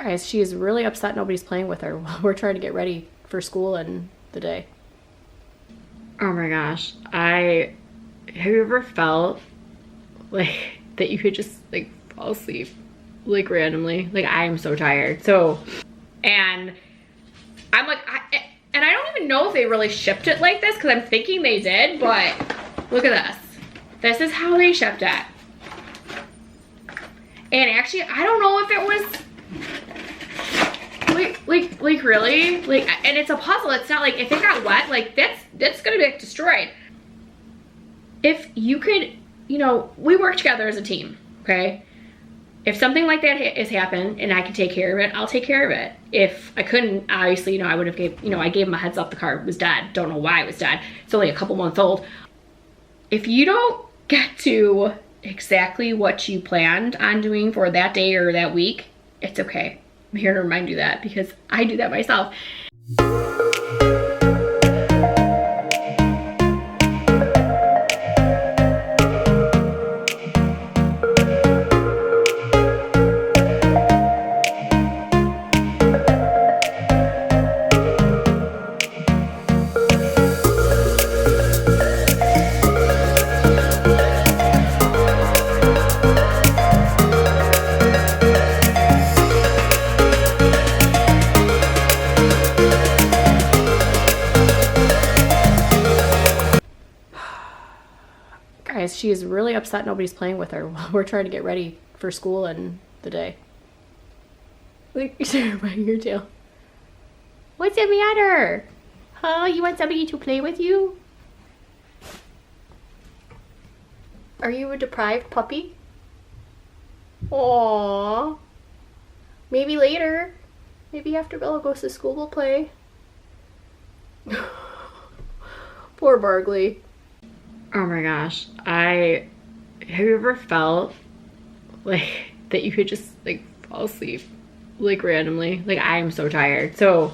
Guys, she is really upset nobody's playing with her while we're trying to get ready for school and the day. Oh my gosh. Have you ever felt like that you could just like fall asleep like randomly? Like I am so tired. And I'm like, and I don't even know if they really shipped it like this because I'm thinking they did, but look at this. This is how they shipped it. And actually, I don't know if it was like really, like, and it's a puzzle. It's not like if it got wet, like that's gonna be like, destroyed. If you could, you know, we work together as a team, okay? If something like that has happened and I can take care of it, I'll take care of it. If I couldn't, obviously, you know, I would have I gave him a heads up the car was dead. Don't know why it was dead. It's only a couple months old. If you don't get to exactly what you planned on doing for that day or that week, it's okay. I'm here to remind you that because I do that myself. Guys, she is really upset nobody's playing with her while we're trying to get ready for school and the day. Like, you're biting your tail. What's the matter? Huh? You want somebody to play with you? Are you a deprived puppy? Aww. Maybe later. Maybe after Bella goes to school we'll play. Poor Barkley. Oh my gosh. Have you ever felt like that you could just like fall asleep like randomly? Like I am so tired. So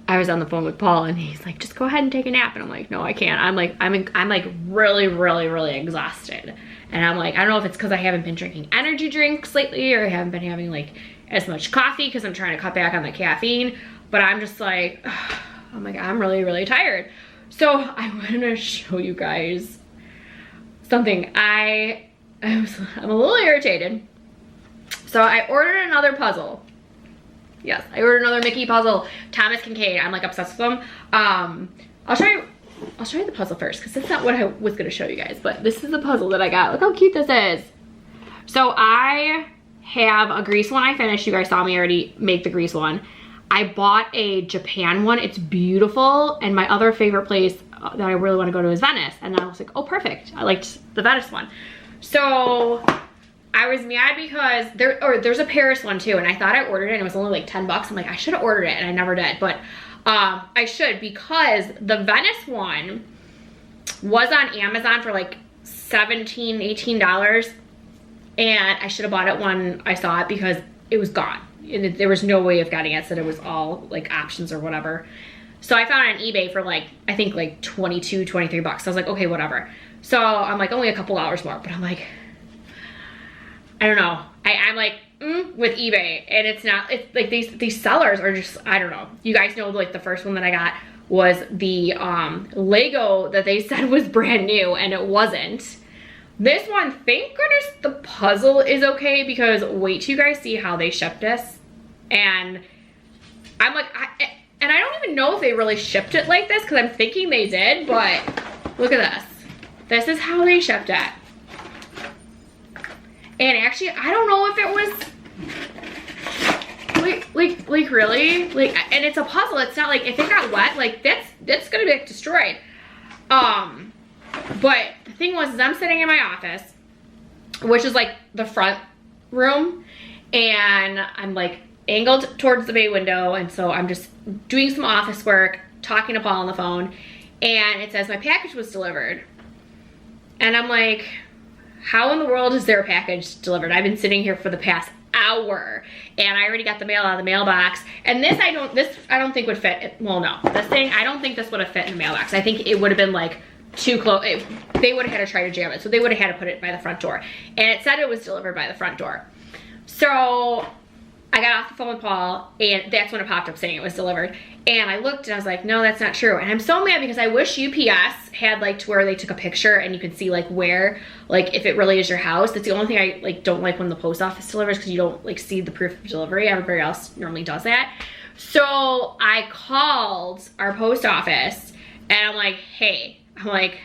I was on the phone with Paul and he's like, just go ahead and take a nap. And I'm like, no, I can't. I'm like really exhausted. And I'm like, I don't know if it's because I haven't been drinking energy drinks lately or I haven't been having like as much coffee because I'm trying to cut back on the caffeine. But I'm just like, oh my God, I'm really tired. So I want to show you guys something. I'm a little irritated. So I ordered another puzzle. Yes, I ordered another Mickey puzzle. Thomas Kincaid. I'm like obsessed with them. I'll show you the puzzle first because that's not what I was gonna show you guys. But this is the puzzle that I got. Look how cute this is. So I have a grease one I finished. You guys saw me already make the grease one. I bought a Japan one. It's beautiful. And my other favorite place that I really want to go to is Venice. And I was like, oh, perfect. I liked the Venice one. So I was mad because there's a Paris one too. And I thought I ordered it and it was only like 10 bucks. I'm like, I should have ordered it and I never did. But I should because the Venice one was on Amazon for like $17, $18. And I should have bought it when I saw it because it was gone. And there was no way of getting it, so it was all like options or whatever. So I found it on eBay for like, I think like 22, 23 bucks. I was like, okay, whatever. So I'm like, only a couple hours more, but I'm like, I don't know. I'm like, with eBay, and it's like these sellers are just, I don't know. You guys know like the first one that I got was the Lego that they said was brand new, and it wasn't. This one, thank goodness the puzzle is okay because wait till you guys see how they shipped this. And I'm like, and I don't even know if they really shipped it like this because I'm thinking they did, but look at this. This is how they shipped it. And actually, I don't know if it was like really, like, and it's a puzzle. It's not like if it got wet, like that's gonna be like destroyed. But the thing was, is I'm sitting in my office, which is like the front room, and I'm like angled towards the bay window, and so I'm just doing some office work, talking to Paul on the phone, and it says my package was delivered. And I'm like, how in the world is there a package delivered? I've been sitting here for the past hour, and I already got the mail out of the mailbox, and this I don't think would fit. Well, no, this thing, I don't think this would have fit in the mailbox. I think it would have been like too close. They would have had to try to jam it, so they would have had to put it by the front door, and it said it was delivered by the front door. So I got off the phone with Paul, and that's when it popped up saying it was delivered. And I looked and I was like, no, that's not true. And I'm so mad because I wish UPS had like to where they took a picture and you could see like where, like if it really is your house. That's the only thing I like don't like when the post office delivers, because you don't like see the proof of delivery. Everybody else normally does that. So I called our post office and I'm like, hey, I'm like,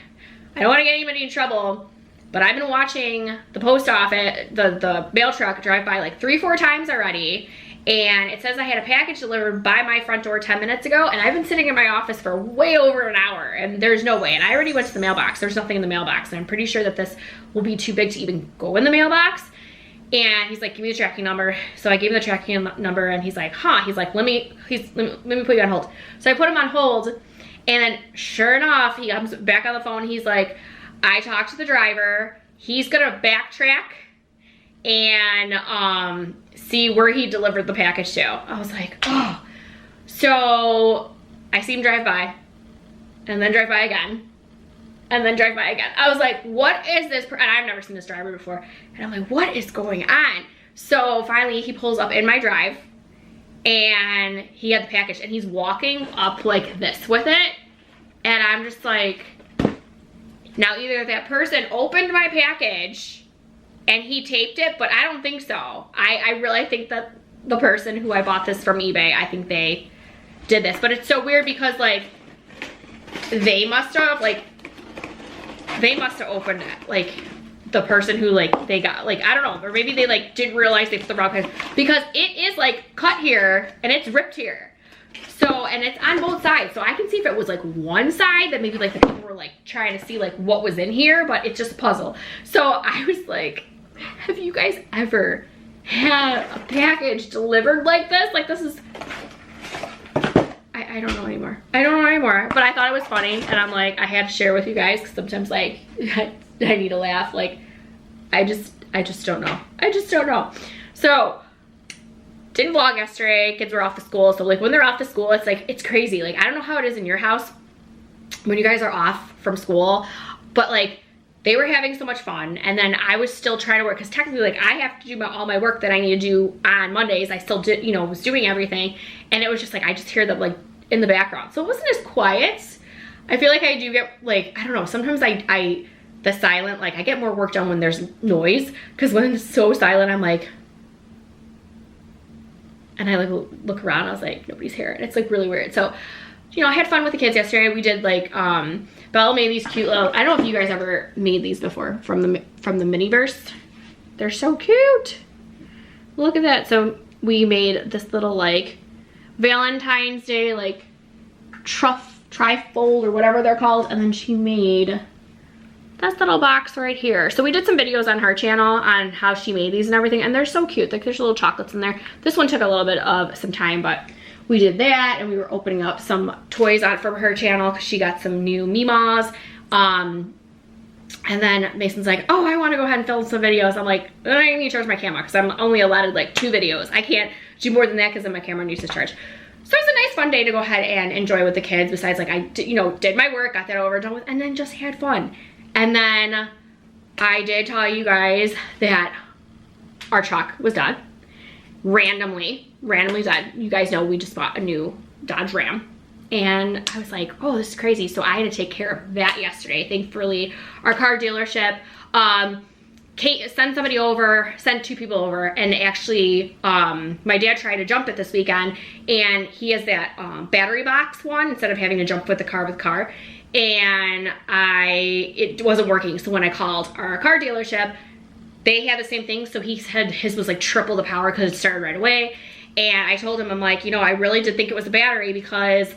I don't want to get anybody in trouble, but I've been watching the post office, the mail truck drive by like 3-4 times already. And it says I had a package delivered by my front door 10 minutes ago, and I've been sitting in my office for way over an hour, and there's no way. And I already went to the mailbox. There's nothing in the mailbox, and I'm pretty sure that this will be too big to even go in the mailbox. And he's like, give me the tracking number. So I gave him the tracking number, and he's like, huh? He's like, let me put you on hold. So I put him on hold, and then sure enough, he comes back on the phone. He's like, I talked to the driver. He's gonna backtrack and see where he delivered the package to. I was like, oh. So I see him drive by, and then drive by again, and then drive by again. I was like, what is this? And I've never seen this driver before. And I'm like, what is going on? So finally he pulls up in my drive, and he had the package, and he's walking up like this with it. And I'm just like, now either that person opened my package and he taped it, but I don't think so. I really think that the person who I bought this from eBay, I think they did this. But it's so weird because like they must have opened it, like the person who like they got, like I don't know, or maybe they like didn't realize they put the wrong package, because it is like cut here and it's ripped here. So, and it's on both sides. So I can see if it was like one side that maybe like the people were like trying to see like what was in here, but it's just a puzzle. So I was like, have you guys ever had a package delivered like this? Like this is, I don't know anymore. I don't know anymore, but I thought it was funny. And I'm like, I had to share with you guys, because sometimes like I need to laugh. Like I just don't know. I just don't know. So didn't vlog yesterday. Kids were off to school. So like when they're off to school, it's like, it's crazy. Like I don't know how it is in your house when you guys are off from school, but like they were having so much fun. And then I was still trying to work, because technically like I have to do all my work that I need to do on Mondays. I still did, you know, was doing everything. And it was just like, I just hear them like in the background. So it wasn't as quiet. I feel like I do get like, I don't know, sometimes the silent, like I get more work done when there's noise, because when it's so silent, I'm like, and I like look around, I was like, nobody's here. And it's like really weird. So, you know, I had fun with the kids yesterday. We did like, Belle made these cute little, I don't know if you guys ever made these before from the Miniverse. They're so cute. Look at that. So we made this little like Valentine's Day, like trifold or whatever they're called. And then she made this little box right here. So we did some videos on her channel on how she made these and everything, and they're so cute. Like there's little chocolates in there. This one took a little bit of some time, but we did that, and we were opening up some toys on from her channel because she got some new Mimas. And then Mason's like, oh, I want to go ahead and film some videos. I'm like, I need to charge my camera because I'm only allotted like 2 videos. I can't do more than that because then my camera needs to charge. So it was a nice fun day to go ahead and enjoy with the kids. Besides like I did my work, got that over and done with, and then just had fun. And then I did tell you guys that our truck was done. Randomly done. You guys know we just bought a new Dodge Ram. And I was like, oh, this is crazy. So I had to take care of that yesterday. Thankfully, our car dealership Kate sent somebody over, sent 2 people over, and actually my dad tried to jump it this weekend, and he has that battery box one instead of having to jump with the car. And it wasn't working. So when I called our car dealership, they had the same thing. So he said his was like triple the power because it started right away. And I told him, I'm like, you know, I really did think it was a battery because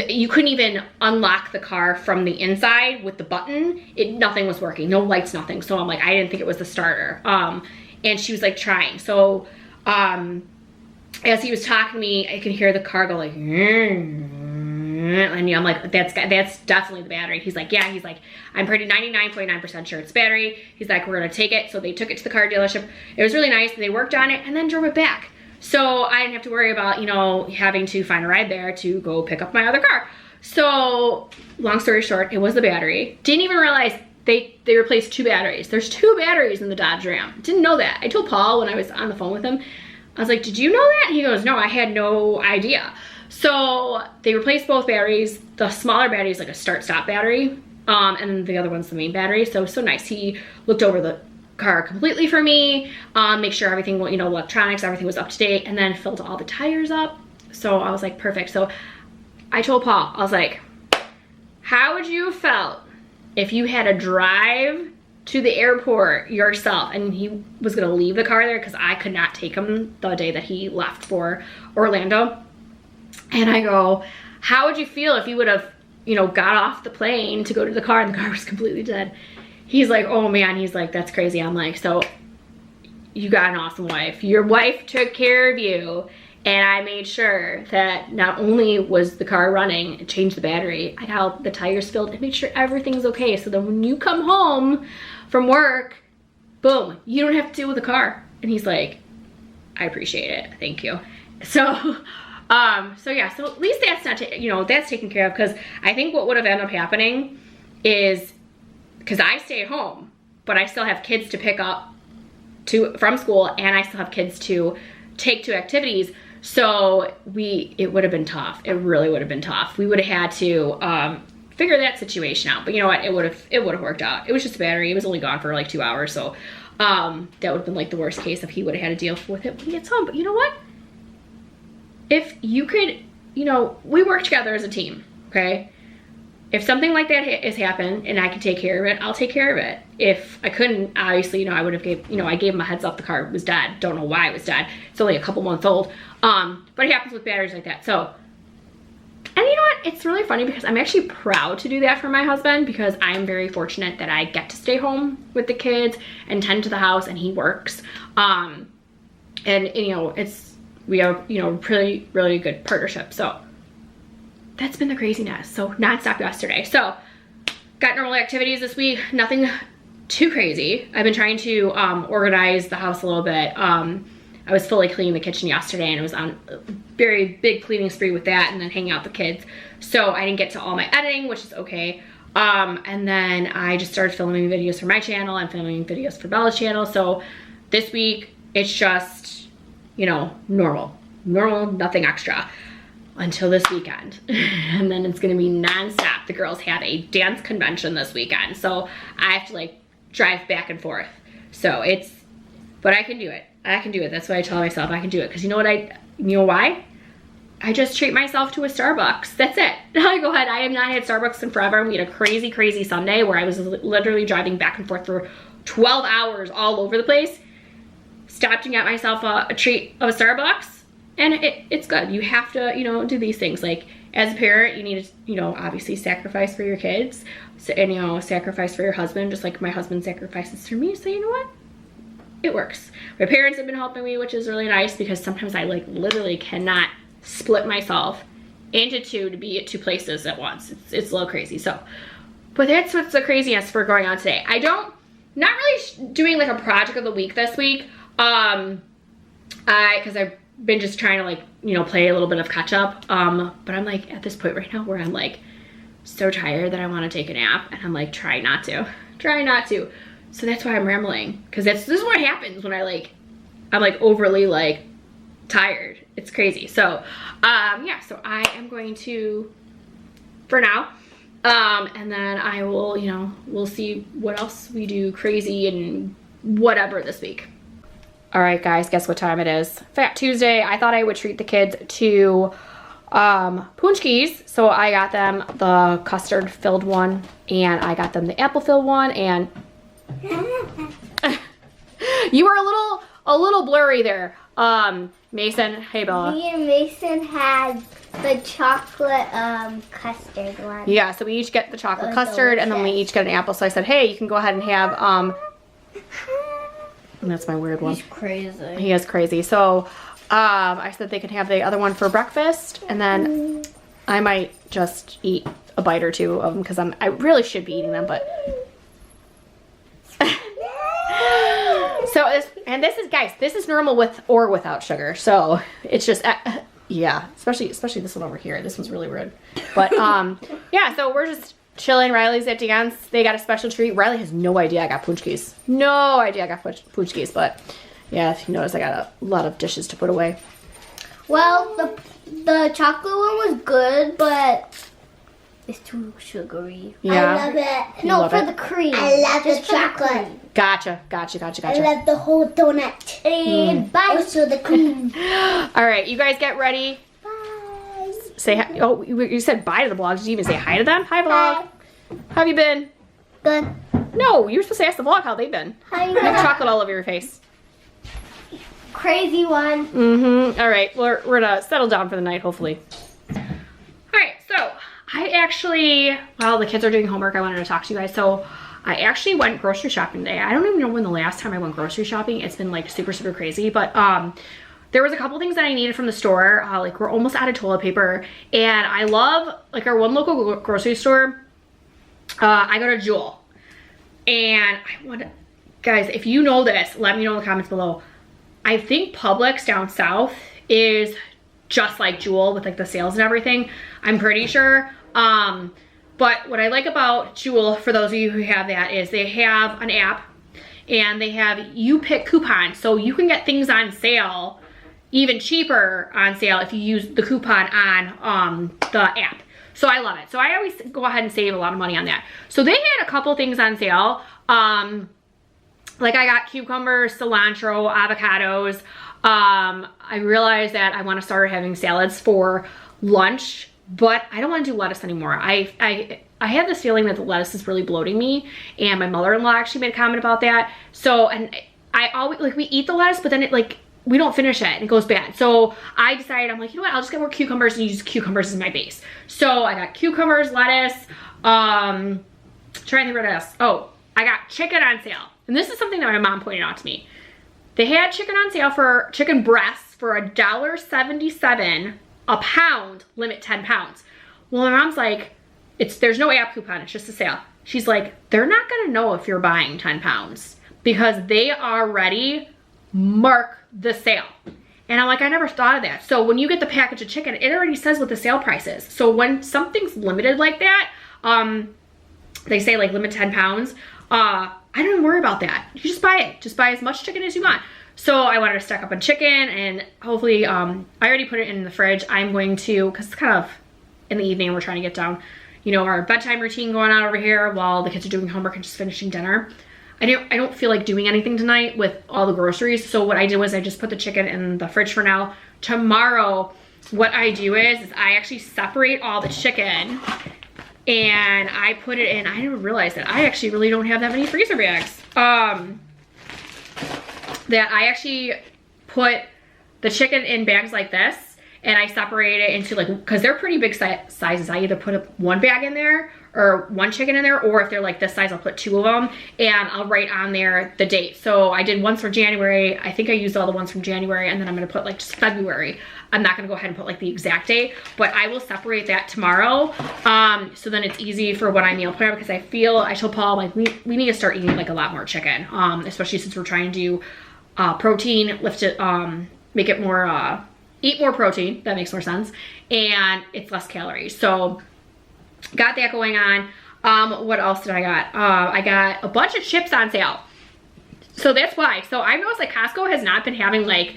you couldn't even unlock the car from the inside with the button. Nothing was working, no lights, nothing. So I'm like, I didn't think it was the starter. And she was like trying. So as he was talking to me, I could hear the car go like, and I'm like, that's definitely the battery. He's like, yeah, he's like, I'm pretty 99.9% sure it's battery. He's like, we're gonna take it. So they took it to the car dealership. It was really nice. They worked on it and then drove it back. So I didn't have to worry about, you know, having to find a ride there to go pick up my other car. So long story short, it was the battery. Didn't even realize they replaced 2 batteries. There's 2 batteries in the Dodge Ram. Didn't know that. I told Paul when I was on the phone with him, I was like, did you know that? And he goes, no, I had no idea. So they replaced both batteries. The smaller battery is like a start-stop battery. And then the other one's the main battery. So nice. He looked over the car completely for me, make sure everything, you know, electronics, everything was up to date, and then filled all the tires up. So I was like, perfect. So I told Paul, I was like, how would you have felt if you had to drive to the airport yourself and he was gonna leave the car there because I could not take him the day that he left for Orlando? And I go, how would you feel if you would have, you know, got off the plane to go to the car and the car was completely dead? He's like, oh man, he's like, that's crazy. I'm like, so you got an awesome wife. Your wife took care of you, and I made sure that not only was the car running and changed the battery, I got all the tires filled and made sure everything's okay. So then when you come home from work, boom, you don't have to deal with the car. And he's like, I appreciate it, thank you. So yeah, so at least that's not, you know, that's taken care of, because I think what would have ended up happening is, because I stay at home, but I still have kids to pick up from school, and I still have kids to take to activities. So it would have been tough. It really would have been tough. We would have had to figure that situation out. But you know what? It would have worked out. It was just a battery. It was only gone for like 2 hours. So that would have been like the worst case if he would have had to deal with it when he gets home. But you know what? If you could, you know, we work together as a team, okay? If something like that has happened and I can take care of it, I'll take care of it. If I couldn't, obviously, you know, I would have I gave him a heads up the car was dead. Don't know why it was dead. It's only a couple months old. But it happens with batteries like that. So, and you know what? It's really funny because I'm actually proud to do that for my husband, because I am very fortunate that I get to stay home with the kids and tend to the house, and he works. And you know, we have, you know, really, really good partnership. So that's been the craziness. So nonstop yesterday. So got normal activities this week. Nothing too crazy. I've been trying to organize the house a little bit. I was fully cleaning the kitchen yesterday, and it was on a very big cleaning spree with that, and then hanging out with the kids. So I didn't get to all my editing, which is okay. And then I just started filming videos for my channel and filming videos for Bella's channel. So this week it's just, you know, normal, nothing extra until this weekend. And then it's gonna be nonstop. The girls have a dance convention this weekend, so I have to like drive back and forth. So but I can do it. That's what I tell myself, I can do it. Because you know why? I just treat myself to a Starbucks. That's it. I go ahead. I have not had Starbucks in forever. We had a crazy, crazy Sunday where I was literally driving back and forth for 12 hours all over the place. Stopped and got myself a treat of a Starbucks, and it's good. You have to, you know, do these things. Like, as a parent, you need to, you know, obviously sacrifice for your kids, and, you know, sacrifice for your husband, just like my husband sacrifices for me. So you know what? It works. My parents have been helping me, which is really nice, because sometimes I like literally cannot split myself into two to be at two places at once. It's a little crazy. So, but that's what's the craziness for going on today. Not really doing like a project of the week this week. Because I've been just trying to, like, you know, play a little bit of catch up. But I'm like at this point right now where I'm like so tired that I want to take a nap, and I'm like try not to. So that's why I'm rambling, because this is what happens when I'm like overly like tired. It's crazy. So yeah, so I am going to, for now, and then I will, you know, we'll see what else we do crazy and whatever this week. All right, guys, guess what time it is? Fat Tuesday. I thought I would treat the kids to punchkis, so I got them the custard filled one, and I got them the apple filled one, and you were a little blurry there. Mason, hey Bella. Me and Mason had the chocolate custard one. Yeah, so we each get the chocolate custard, and then we each get an apple. So I said, hey, you can go ahead and have that's my weird one. He's crazy. He is crazy. So I said they could have the other one for breakfast, and then I might just eat a bite or two of them, because I really should be eating them, but so this is guys, this is normal with or without sugar. So it's just yeah, especially this one over here. This one's really rude. But yeah, so we're just chilling. Riley's at dance. They got a special treat. Riley has no idea I got punchkis. No idea I got punchkis, but Yeah, if you notice, I got a lot of dishes to put away. Well, the chocolate one was good, but it's too sugary. Yeah. I love it. You No, love for it? the cream. I love the chocolate. Gotcha. I love the whole donut. And bye. Also the cream. All right, you guys get ready. Bye. Say hi. Oh, you said bye to the vlog. Did you even say hi to them? Hi, vlog. How have you been? Good. No, you were supposed to ask the vlog how they've been. How you You have doing? chocolate all over your face. Crazy one. Mm-hmm. All right, we're gonna settle down for the night, hopefully. All right, so I actually, while the kids are doing homework, I wanted to talk to you guys. So I actually went grocery shopping today. I don't even know when the last time I went grocery shopping. It's been like super, super crazy, but there was a couple things that I needed from the store. Like we're almost out of toilet paper, and I love like our one local grocery store. I go to Jewel, and I want to, guys, if you know this, let me know in the comments below. I think Publix down south is just like Jewel with like the sales and everything. I'm pretty sure. But what I like about Jewel, for those of you who have that, is they have an app and they have you pick coupons. So you can get things on sale, even cheaper on sale if you use the coupon on the app. So I love it. So I always go ahead and save a lot of money on that. So they had a couple things on sale. Like I got cucumbers, cilantro, avocados. I realized that I want to start having salads for lunch, but I don't want to do lettuce anymore. I have this feeling that the lettuce is really bloating me, and my mother-in-law actually made a comment about that. So, and I always, like, we eat the lettuce, but then it, like, we don't finish it and it goes bad. So I decided, I'm like, you know what, I'll just get more cucumbers and use cucumbers as my base. So I got cucumbers, lettuce, trying to think what else. Oh, I got chicken on sale. And this is something that my mom pointed out to me. They had chicken on sale for chicken breasts for $1.77 a pound, limit 10 pounds. Well, my mom's like, there's no app coupon, it's just a sale. She's like, they're not gonna know if you're buying 10 pounds because they already mark the sale. And I'm like, I never thought of that. So when you get the package of chicken, it already says what the sale price is. So when something's limited like that, they say like limit 10 pounds, I don't even worry about that. You just buy it. Just buy as much chicken as you want. So I wanted to stack up on chicken, and hopefully, I already put it in the fridge. I'm going to, because it's kind of in the evening, we're trying to get down, you know, our bedtime routine going on over here while the kids are doing homework and just finishing dinner. I don't feel like doing anything tonight with all the groceries. So what I did was I just put the chicken in the fridge for now. Tomorrow, what I do is I actually separate all the chicken and I put it in. I didn't realize that I actually really don't have that many freezer bags. That I actually put the chicken in bags like this, and I separate it into like, because they're pretty big sizes. I either put one bag in there or one chicken in there, or if they're like this size, I'll put 2 of them, and I'll write on there the date. So I did ones for January. I think I used all the ones from January, and then I'm gonna put like just February. I'm not gonna go ahead and put like the exact date, but I will separate that tomorrow. So then it's easy for when I meal plan, because I told Paul, like, we need to start eating like a lot more chicken, especially since we're trying to do protein, lift it, make it more, eat more protein. That makes more sense. And it's less calories. So got that going on. What else did I got? I got a bunch of chips on sale. So that's why. So I noticed like Costco has not been having like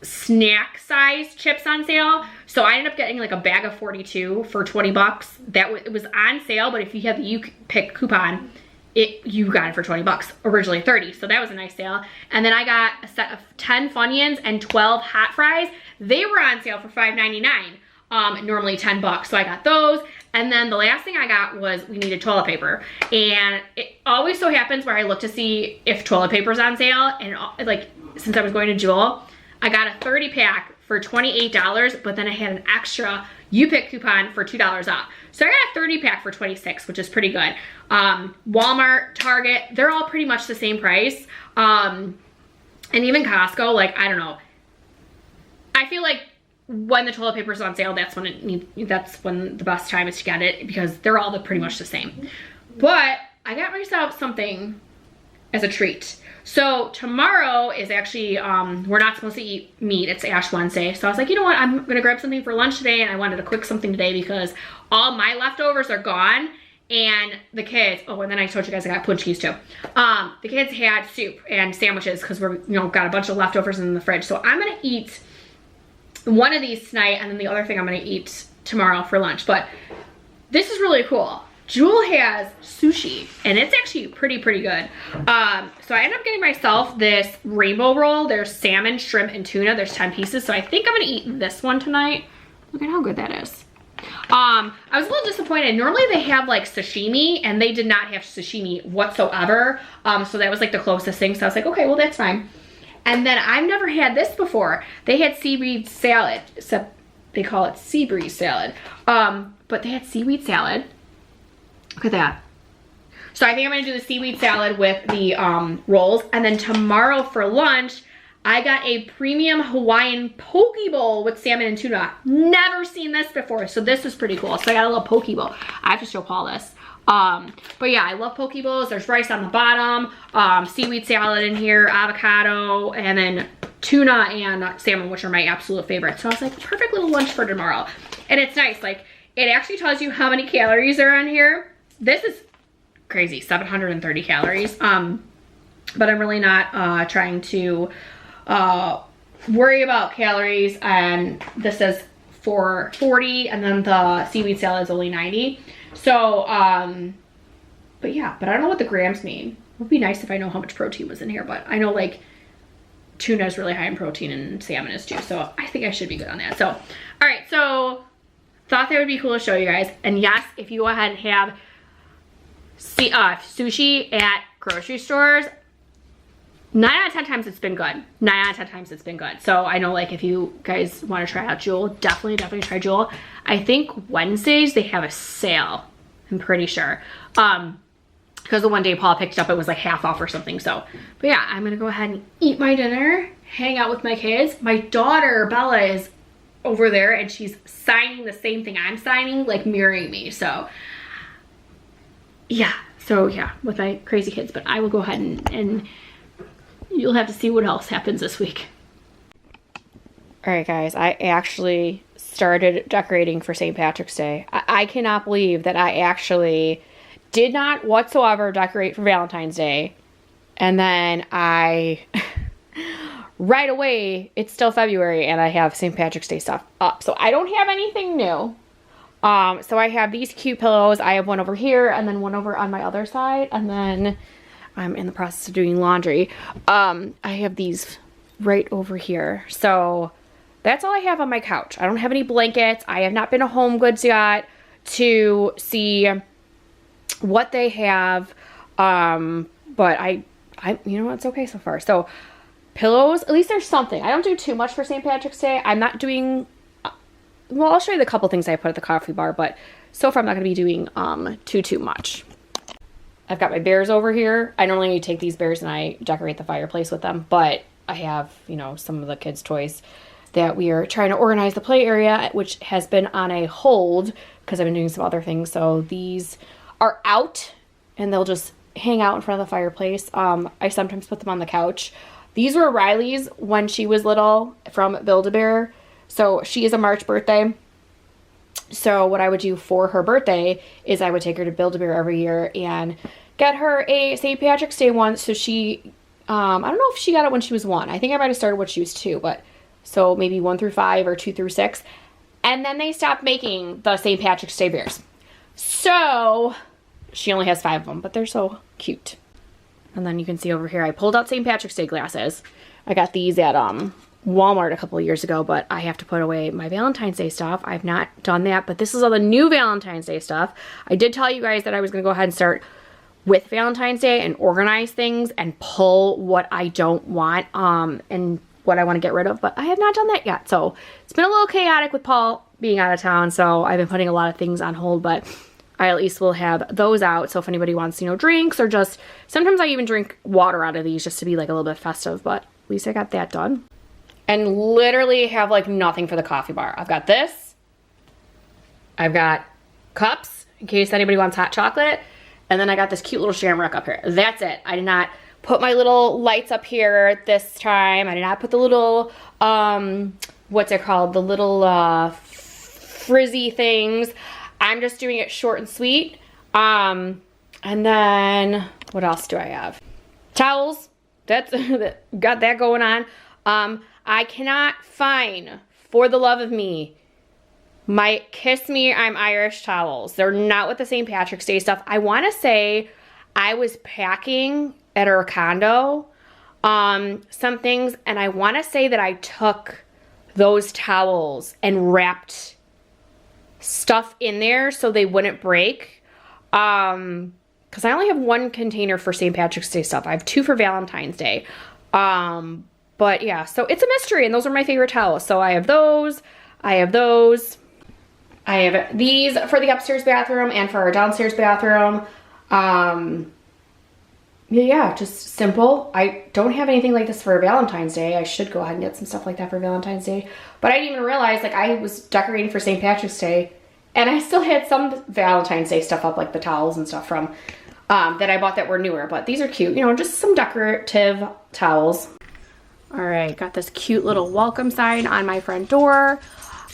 snack size chips on sale. So I ended up getting like a bag of 42 for 20 bucks. It was on sale, but if you had the You Pick coupon, you got it for 20 bucks, originally 30. So that was a nice sale. And then I got a set of 10 Funyuns and 12 hot fries. They were on sale for $5.99. Normally 10 bucks. So I got those. And then the last thing I got was we needed toilet paper. And it always so happens where I look to see if toilet paper's on sale. And like, since I was going to Jewel, I got a 30 pack for $28, but then I had an extra You Pick coupon for $2 off. So I got a 30 pack for $26, which is pretty good. Walmart, Target, they're all pretty much the same price. And even Costco, like, I don't know. I feel like when the toilet paper's on sale, that's when the best time is to get it, because they're all pretty much the same. But I got myself something as a treat. So tomorrow is actually, we're not supposed to eat meat. It's Ash Wednesday. So I was like, you know what? I'm gonna grab something for lunch today, and I wanted a quick something today because all my leftovers are gone, And the kids, oh, and then I told you guys I got punchkis too. The kids had soup and sandwiches because we're, got a bunch of leftovers in the fridge. So I'm gonna eat one of these tonight, and then the other thing I'm gonna eat tomorrow for lunch. But this is really cool. Jewel has sushi, and it's actually pretty good. So I ended up getting myself this rainbow roll. There's salmon, shrimp, and tuna. There's 10 pieces. So I think I'm gonna eat this one tonight. Look at how good that is. I was a little disappointed. Normally they have like sashimi, and they did not have sashimi whatsoever. So that was like the closest thing. So I was like, okay, well that's fine. And then I've never had this before. They had seaweed salad, except they call it sea breeze salad. But they had seaweed salad. Look at that. So I think I'm gonna do the seaweed salad with the rolls. And then tomorrow for lunch, I got a premium Hawaiian poke bowl with salmon and tuna. Never seen this before, so this is pretty cool. So I got a little poke bowl. I have to show Paul this. But yeah, I love poke bowls. There's rice on the bottom, seaweed salad in here, avocado, and then tuna and salmon, which are my absolute favorites. So I was like, perfect little lunch for tomorrow. And it's nice, like, it actually tells you how many calories are on here. This is crazy, 730 calories. But I'm really not trying to worry about calories, and this says 440, and then the seaweed salad is only 90. So but yeah, but I don't know what the grams mean. It would be nice if I know how much protein was in here, but I know like tuna is really high in protein and salmon is too, so I think I should be good on that. So all right, so thought that would be cool to show you guys. And yes, if you go ahead and have sushi at grocery stores, 9 out of 10 times it's been good. 9 out of 10 times it's been good. So I know, like, if you guys want to try out Jewel, definitely try Jewel. I think Wednesdays they have a sale, I'm pretty sure. Because the one day Paul picked it up, it was like half off or something. So, but yeah, I'm gonna go ahead and eat my dinner, hang out with my kids. My daughter Bella is over there, and she's signing the same thing I'm signing, like mirroring me. So yeah, with my crazy kids. But I will go ahead and you'll have to see what else happens this week. All right, guys, I actually started decorating for St. Patrick's Day. I cannot believe that I actually did not whatsoever decorate for Valentine's Day. And then right away, it's still February, and I have St. Patrick's Day stuff up. So I don't have anything new. So I have these cute pillows. I have one over here, and then one over on my other side, and then I'm in the process of doing laundry. I have these right over here. So that's all I have on my couch. I don't have any blankets. I have not been to Home Goods yet to see what they have. But I you know, it's okay so far. So pillows, at least there's something. I don't do too much for St. Patrick's Day. I'm not doing, well, I'll show you the couple things I put at the coffee bar, but so far I'm not going to be doing too much. I've got my bears over here. I normally take these bears and I decorate the fireplace with them, but I have, you know, some of the kids' toys that we are trying to organize the play area, which has been on a hold because I've been doing some other things. So these are out and they'll just hang out in front of the fireplace. I sometimes put them on the couch. These were Riley's when she was little from Build-A-Bear. So she is a March birthday. So what I would do for her birthday is I would take her to Build-A-Bear every year and get her a St. Patrick's Day one. So she, I don't know if she got it when she was 1. I think I might have started when she was 2, but so maybe 1 through 5 or 2 through 6. And then they stopped making the St. Patrick's Day bears. So she only has 5 of them, but they're so cute. And then you can see over here, I pulled out St. Patrick's Day glasses. I got these at Walmart a couple of years ago, but I have to put away my Valentine's Day stuff. I've not done that, but this is all the new Valentine's Day stuff. I did tell you guys that I was going to go ahead and start with Valentine's Day and organize things and pull what I don't want and what I want to get rid of, but I have not done that yet. So it's been a little chaotic with Paul being out of town, so I've been putting a lot of things on hold, but I at least will have those out. So if anybody wants, you know, drinks or just, sometimes I even drink water out of these just to be like a little bit festive, but at least I got that done. And literally have like nothing for the coffee bar. I've got this. I've got cups in case anybody wants hot chocolate. And then I got this cute little shamrock up here. That's it. I did not put my little lights up here this time. I did not put the little, what's it called? The little frizzy things. I'm just doing it short and sweet. And then what else do I have? Towels. That's got that going on. I cannot find, for the love of me, my Kiss Me I'm Irish towels. They're not with the St. Patrick's Day stuff. I want to say I was packing at our condo some things, and I want to say that I took those towels and wrapped stuff in there so they wouldn't break. Because I only have one container for St. Patrick's Day stuff. I have 2 for Valentine's Day. But yeah, so it's a mystery, and those are my favorite towels. So I have those. I have those. I have these for the upstairs bathroom and for our downstairs bathroom. Yeah, just simple. I don't have anything like this for Valentine's Day. I should go ahead and get some stuff like that for Valentine's Day. But I didn't even realize, like, I was decorating for St. Patrick's Day, and I still had some Valentine's Day stuff up, like the towels and stuff from that I bought that were newer. But these are cute, you know, just some decorative towels. All right, got this cute little welcome sign on my front door.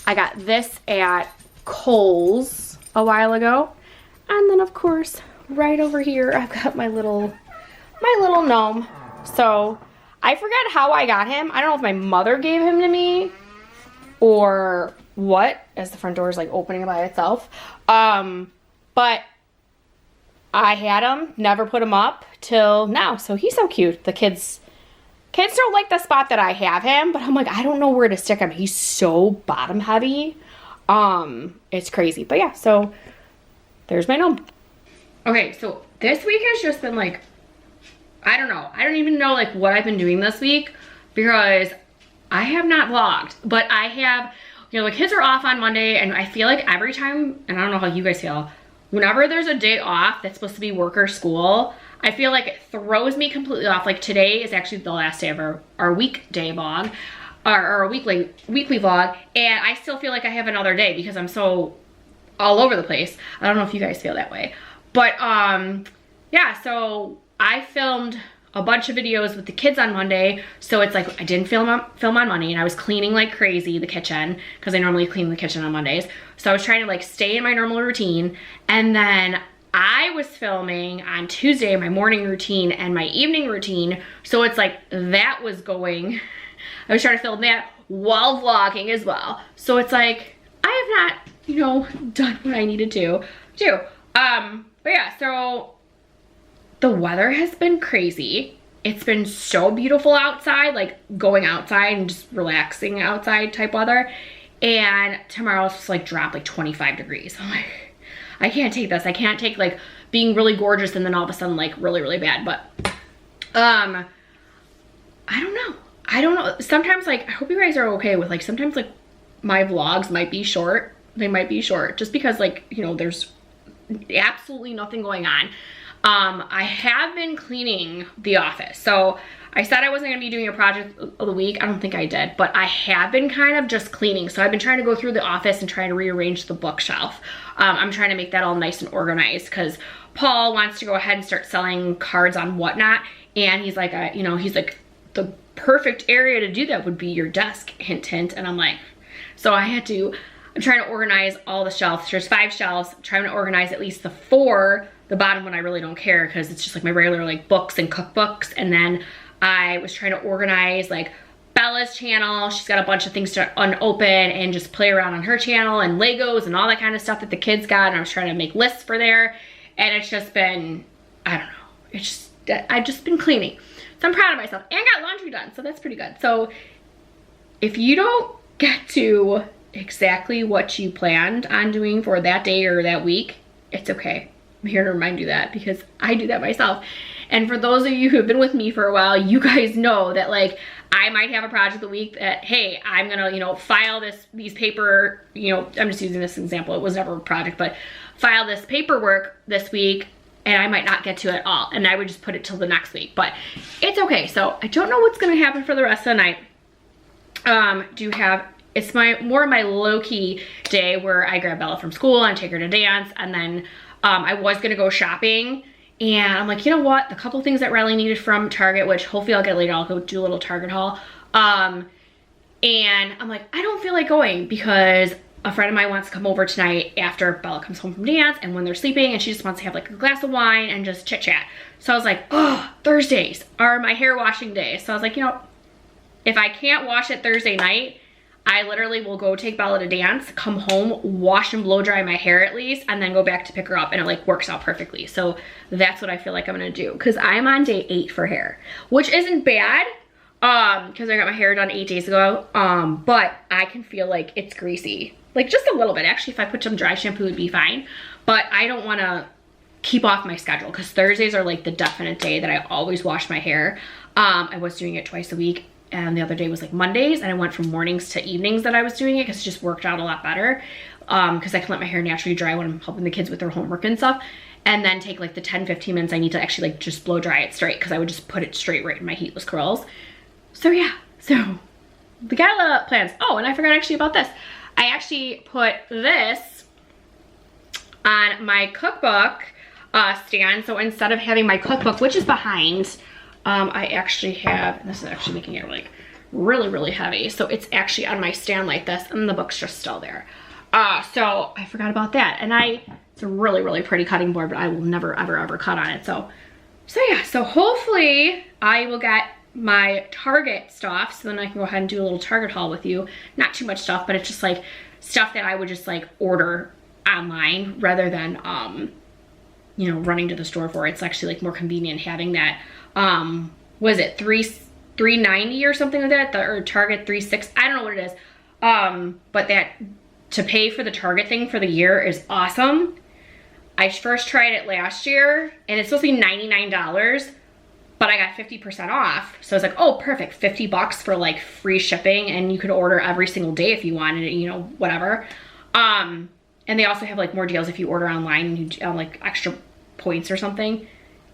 I got this at Kohl's a while ago. And then, of course, right over here, I've got my little gnome. So I forget how I got him. I don't know if my mother gave him to me or what, as the front door is like opening by itself. But I had him, never put him up till now. So he's so cute. The kids don't like the spot that I have him, but I'm like, I don't know where to stick him. He's so bottom heavy. It's crazy. But yeah, so there's my gnome. Okay, so this week has just been like, I don't know. I don't even know like what I've been doing this week because I have not vlogged, but I have, you know, the kids are off on Monday, and I feel like every time, and I don't know how you guys feel, whenever there's a day off that's supposed to be work or school, I feel like it throws me completely off. Like today is actually the last day of our weekday vlog, or our weekly vlog, and I still feel like I have another day because I'm so all over the place. I don't know if you guys feel that way, but yeah, so I filmed a bunch of videos with the kids on Monday, so it's like I didn't film on Monday, and I was cleaning like crazy the kitchen because I normally clean the kitchen on Mondays. So I was trying to like stay in my normal routine, and then I was filming on Tuesday my morning routine and my evening routine, so it's like that was going. I was trying to film that while vlogging as well, so it's like I have not, you know, done what I needed to do. But yeah, so the weather has been crazy. It's been so beautiful outside, like going outside and just relaxing outside type weather. And tomorrow's just like drop like 25 degrees. I'm like, I can't take this. I can't take like being really gorgeous and then all of a sudden like really, really bad. But I don't know. Sometimes like, I hope you guys are okay with like, sometimes like my vlogs might be short. They might be short just because like, you know, there's absolutely nothing going on. I have been cleaning the office. So I said I wasn't gonna be doing a project of the week. I don't think I did, but I have been kind of just cleaning. So I've been trying to go through the office and trying to rearrange the bookshelf. I'm trying to make that all nice and organized because Paul wants to go ahead and start selling cards on Whatnot. And he's like, you know, he's like, the perfect area to do that would be your desk, hint, hint. And I'm like, so I'm trying to organize all the shelves. There's 5 shelves. I'm trying to organize at least the 4. The bottom one I really don't care because it's just like my regular like books and cookbooks. And then I was trying to organize like Bella's channel. She's got a bunch of things to unopen and just play around on her channel, and Legos and all that kind of stuff that the kids got. And I was trying to make lists for there. And it's just been, I don't know. It's just, I've just been cleaning. So I'm proud of myself and got laundry done. So that's pretty good. So if you don't get to exactly what you planned on doing for that day or that week, it's okay. I'm here to remind you that because I do that myself. And for those of you who have been with me for a while, you guys know that like I might have a project of the week that, hey, I'm gonna, you know, file these paper, you know, I'm just using this as an example. It was never a project, but file this paperwork this week and I might not get to it all. And I would just put it till the next week, but it's okay. So I don't know what's gonna happen for the rest of the night. It's more of my low-key day where I grab Bella from school and take her to dance, and then I was gonna go shopping, and I'm like, you know what? The couple things that Riley needed from Target, which hopefully I'll get later, I'll go do a little Target haul. And I'm like, I don't feel like going because a friend of mine wants to come over tonight after Bella comes home from dance and when they're sleeping, and she just wants to have like a glass of wine and just chit chat. So I was like, oh, Thursdays are my hair washing day. So I was like, you know, if I can't wash it Thursday night, I literally will go take Bella to dance, come home, wash and blow dry my hair at least, and then go back to pick her up, and it like works out perfectly. So that's what I feel like I'm gonna do, because I'm on day 8 for hair, which isn't bad, because I got my hair done 8 days ago, but I can feel like it's greasy, like just a little bit. Actually, if I put some dry shampoo, it'd be fine, but I don't wanna keep off my schedule, because Thursdays are like the definite day that I always wash my hair. I was doing it twice a week, and the other day was like Mondays, and I went from mornings to evenings that I was doing it, because it just worked out a lot better, because I can let my hair naturally dry when I'm helping the kids with their homework and stuff, and then take like the 10-15 minutes I need to actually like just blow dry it straight, because I would just put it straight right in my heatless curls. So yeah, so the gala plans. Oh, and I forgot actually about this. I actually put this on my cookbook stand. So instead of having my cookbook, which is behind, I actually have, and this is actually making it like really, really heavy. So it's actually on my stand like this, and the book's just still there. So I forgot about that. And it's a really, really pretty cutting board, but I will never, ever, ever cut on it. So yeah, so hopefully I will get my Target stuff, so then I can go ahead and do a little Target haul with you. Not too much stuff, but it's just like stuff that I would just like order online rather than, you know, running to the store for. It's actually like more convenient having that, was it $3.90 or something like that, or Target $3.6, I don't know what it is, but that to pay for the Target thing for the year is awesome. I first tried it last year, and it's supposed to be $99, but I got 50% off, so I was like, oh, perfect, 50 bucks for like free shipping, and you could order every single day if you wanted it, you know, whatever. And they also have like more deals if you order online, and you like extra points or something.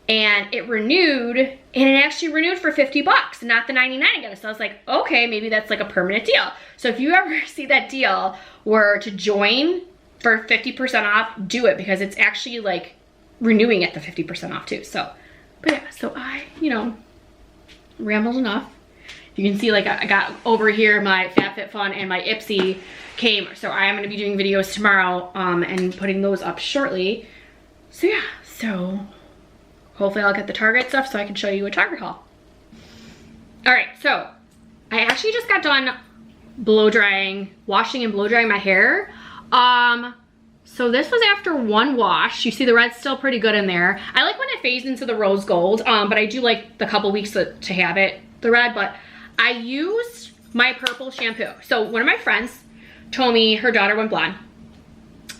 And it renewed, and it actually renewed for 50 bucks, not the 99 again. So I was like, okay, maybe that's like a permanent deal. So if you ever see that deal where to join for 50% off, do it, because it's actually like renewing at the 50% off too. So, but yeah, so I, you know, rambled enough. You can see like I got over here my FabFitFun and my Ipsy came. So I am gonna be doing videos tomorrow and putting those up shortly. So yeah, so hopefully I'll get the Target stuff so I can show you a Target haul. All right, so I actually just got done blow drying, washing and blow drying my hair. So this was after one wash. You see the red's still pretty good in there. I like when it fades into the rose gold, but I do like the couple weeks to have it, the red, but I used my purple shampoo. So one of my friends told me her daughter went blonde,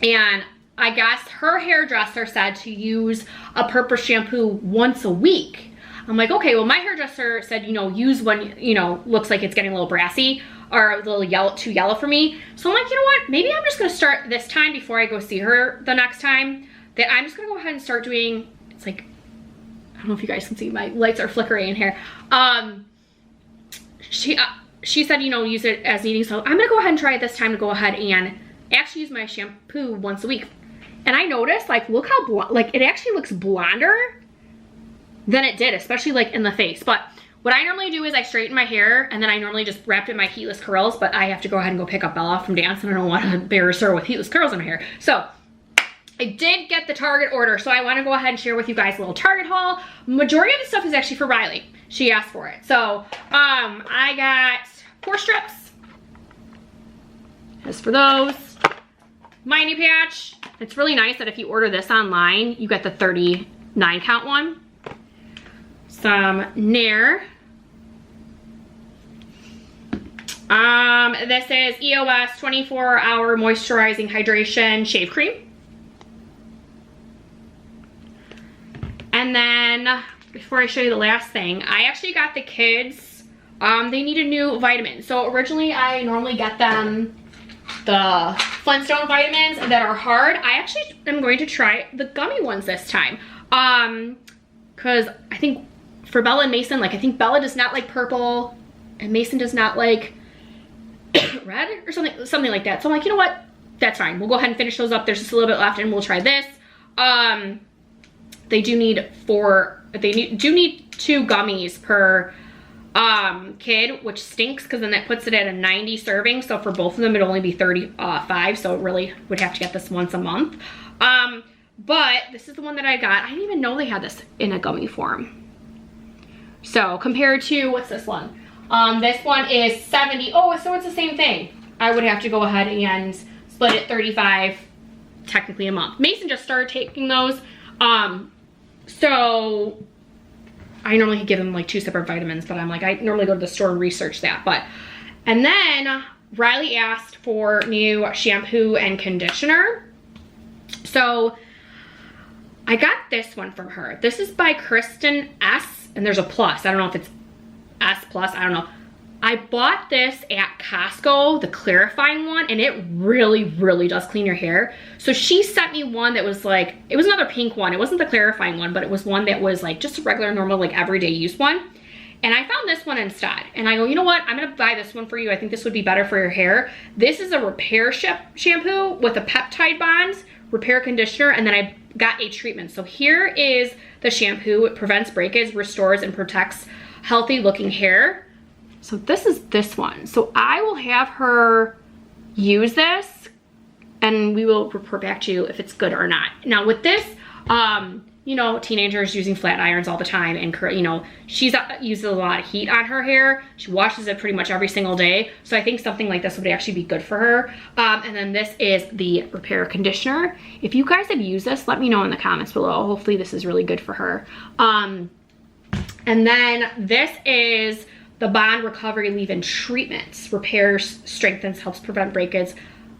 and I guess her hairdresser said to use a purple shampoo once a week. I'm like, okay, well my hairdresser said, you know, use one, you know, looks like it's getting a little brassy or a little yellow, too yellow for me. So I'm like, you know what, maybe I'm just gonna start this time before I go see her the next time, that I'm just gonna go ahead and start doing, it's like, I don't know if you guys can see, my lights are flickering in here. She said, you know, use it as needing, so I'm gonna go ahead and try it this time to go ahead and actually use my shampoo once a week. And I noticed, like, look how, like, it actually looks blonder than it did, especially like in the face. But what I normally do is I straighten my hair, and then I normally just wrap it in my heatless curls, but I have to go ahead and go pick up Bella from dance, and I don't want to embarrass her with heatless curls in her hair. So I did get the Target order, so I want to go ahead and share with you guys a little Target haul. Majority of the stuff is actually for Riley. She asked for it. So I got 4 strips. As for those, Miney patch. It's really nice that if you order this online, you get the 39 count one. Some Nair. This is EOS 24-hour moisturizing hydration shave cream. And then, before I show you the last thing, I actually got the kids, they needed new vitamins. So originally I normally get them the Flintstone vitamins that are hard. I actually am going to try the gummy ones this time. Cause I think for Bella and Mason, like I think Bella does not like purple and Mason does not like red or something like that. So I'm like, you know what? That's fine. We'll go ahead and finish those up. There's just a little bit left and we'll try this. They do need 2 gummies per kid, which stinks because then that puts it at a 90 serving. So for both of them, it'd only be 35. So it really would have to get this once a month. But this is the one that I got. I didn't even know they had this in a gummy form. So compared to, what's this one? This one is 70. Oh, so it's the same thing. I would have to go ahead and split it 35 technically a month. Mason just started taking those. So I normally give him like 2 separate vitamins, but I'm like, I normally go to the store and research that. And then Riley asked for new shampoo and conditioner. So I got this one from her. This is by Kristen S, and there's a plus. I don't know if it's S plus, I don't know. I bought this at Costco, the clarifying one, and it really, really does clean your hair. So she sent me one that was like, it was another pink one. It wasn't the clarifying one, but it was one that was like just a regular, normal, like everyday use one. And I found this one instead. And I go, you know what? I'm gonna buy this one for you. I think this would be better for your hair. This is a repair shampoo with a peptide bond, repair conditioner, and then I got a treatment. So here is the shampoo. It prevents breakage, restores, and protects healthy looking hair. So this is this one. So I will have her use this and we will report back to you if it's good or not. Now with this, you know, teenagers using flat irons all the time, and you know, she's uses a lot of heat on her hair. She washes it pretty much every single day. So I think something like this would actually be good for her. And then this is the repair conditioner. If you guys have used this, let me know in the comments below. Hopefully this is really good for her. And then this is the Bond Recovery Leave-In Treatment. Repairs, strengthens, helps prevent breakage.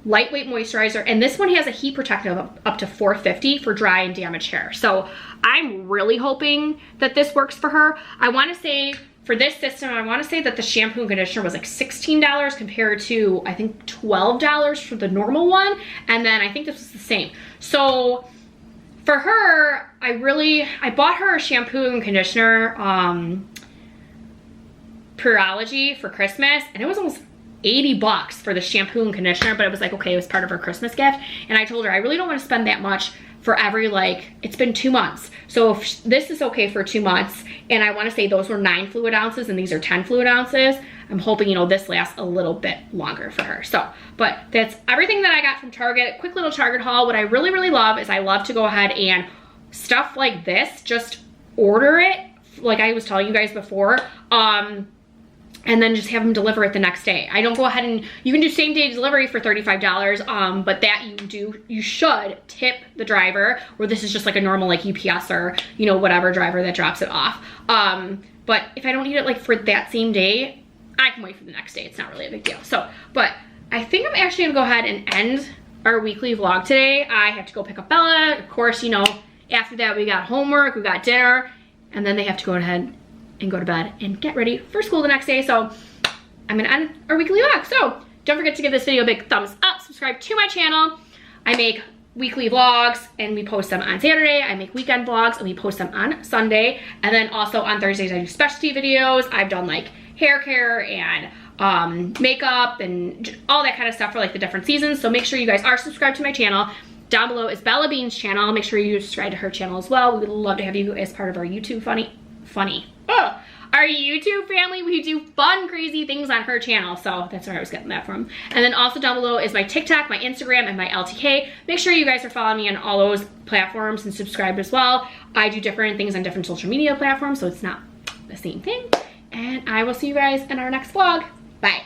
Lightweight moisturizer, and this one has a heat protective of up to 450 for dry and damaged hair. So I'm really hoping that this works for her. I want to say for this system, I want to say that the shampoo and conditioner was like $16 compared to I think $12 for the normal one, and then I think this was the same. So for her, I bought her a shampoo and conditioner Purology for Christmas, and it was almost 80 bucks for the shampoo and conditioner, but it was like, okay, it was part of her Christmas gift. And I told her, I really don't want to spend that much for every, like, it's been 2 months. So if this is okay for 2 months, and I want to say those were 9 fluid ounces and these are 10 fluid ounces, I'm hoping, you know, this lasts a little bit longer for her. So, but that's everything that I got from Target. Quick little Target haul. What I really, really love is I love to go ahead and stuff like this, just order it, like I was telling you guys before, and then just have them deliver it the next day. I don't go ahead and, you can do same day delivery for $35, but that you should tip the driver, or this is just like a normal like UPS or, you know, whatever driver that drops it off. But if I don't need it like for that same day, I can wait for the next day. It's not really a big deal. So, but I think I'm actually gonna go ahead and end our weekly vlog today. I have to go pick up Bella. Of course, you know, after that we got homework, we got dinner, and then they have to go ahead and go to bed and get ready for school the next day. So I'm gonna end our weekly vlog. So don't forget to give this video a big thumbs up, subscribe to my channel. I make weekly vlogs and we post them on Saturday. I make weekend vlogs and we post them on Sunday. And then also on Thursdays I do specialty videos. I've done like hair care and makeup and all that kind of stuff for like the different seasons. So make sure you guys are subscribed to my channel. Down below is Bella Bean's channel. Make sure you subscribe to her channel as well. We would love to have you as part of our YouTube our YouTube family. We do fun, crazy things on her channel. So that's where I was getting that from. And then also down below is my TikTok, my Instagram, and my LTK. Make sure you guys are following me on all those platforms and subscribe as well. I do different things on different social media platforms, so it's not the same thing. And I will see you guys in our next vlog. Bye.